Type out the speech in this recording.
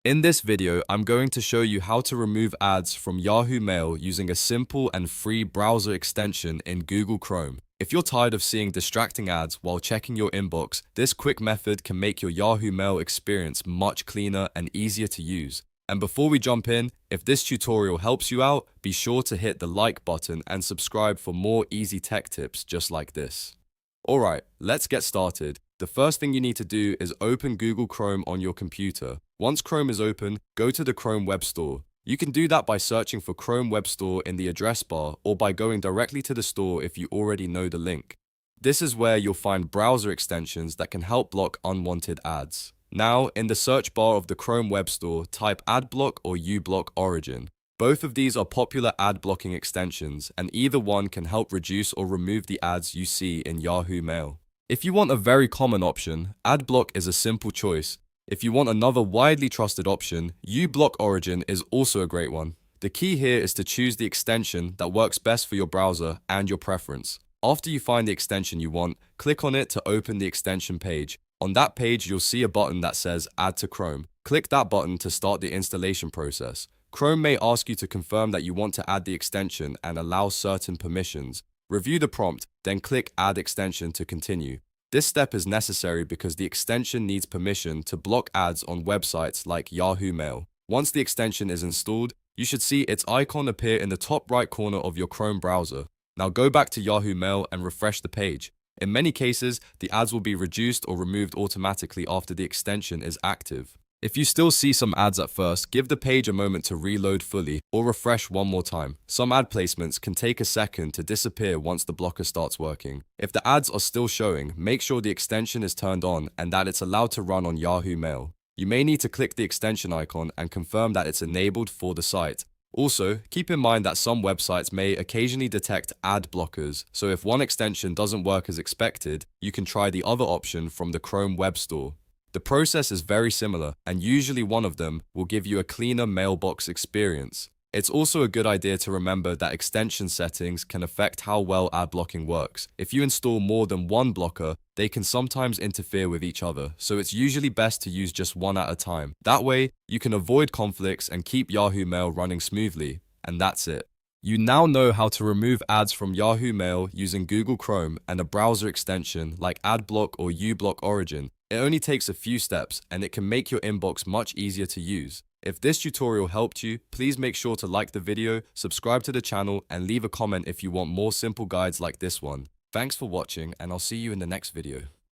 In this video, I'm going to show you how to remove ads from Yahoo Mail using a simple and free browser extension in Google Chrome. If you're tired of seeing distracting ads while checking your inbox, this quick method can make your Yahoo Mail experience much cleaner and easier to use. And before we jump in, if this tutorial helps you out, be sure to hit the like button and subscribe for more easy tech tips just like this. Alright, let's get started. The first thing you need to do is open Google Chrome on your computer. Once Chrome is open, go to the Chrome Web Store. You can do that by searching for Chrome Web Store in the address bar or by going directly to the store if you already know the link. This is where you'll find browser extensions that can help block unwanted ads. Now, in the search bar of the Chrome Web Store, type AdBlock or uBlock Origin. Both of these are popular ad blocking extensions, and either one can help reduce or remove the ads you see in Yahoo Mail. If you want a very common option, AdBlock is a simple choice. If you want another widely trusted option, uBlock Origin is also a great one. The key here is to choose the extension that works best for your browser and your preference. After you find the extension you want, click on it to open the extension page. On that page, you'll see a button that says Add to Chrome. Click that button to start the installation process. Chrome may ask you to confirm that you want to add the extension and allow certain permissions. Review the prompt, then click Add Extension to continue. This step is necessary because the extension needs permission to block ads on websites like Yahoo Mail. Once the extension is installed, you should see its icon appear in the top right corner of your Chrome browser. Now go back to Yahoo Mail and refresh the page. In many cases, the ads will be reduced or removed automatically after the extension is active. If you still see some ads at first, give the page a moment to reload fully or refresh one more time. Some ad placements can take a second to disappear once the blocker starts working. If the ads are still showing, make sure the extension is turned on and that it's allowed to run on Yahoo Mail. You may need to click the extension icon and confirm that it's enabled for the site. Also, keep in mind that some websites may occasionally detect ad blockers, so if one extension doesn't work as expected, you can try the other option from the Chrome Web Store. The process is very similar, and usually one of them will give you a cleaner mailbox experience. It's also a good idea to remember that extension settings can affect how well ad blocking works. If you install more than one blocker, they can sometimes interfere with each other, so it's usually best to use just one at a time. That way, you can avoid conflicts and keep Yahoo Mail running smoothly. And that's it. You now know how to remove ads from Yahoo Mail using Google Chrome and a browser extension like AdBlock or uBlock Origin. It only takes a few steps and it can make your inbox much easier to use. If this tutorial helped you, please make sure to like the video, subscribe to the channel, and leave a comment if you want more simple guides like this one. Thanks for watching, and I'll see you in the next video.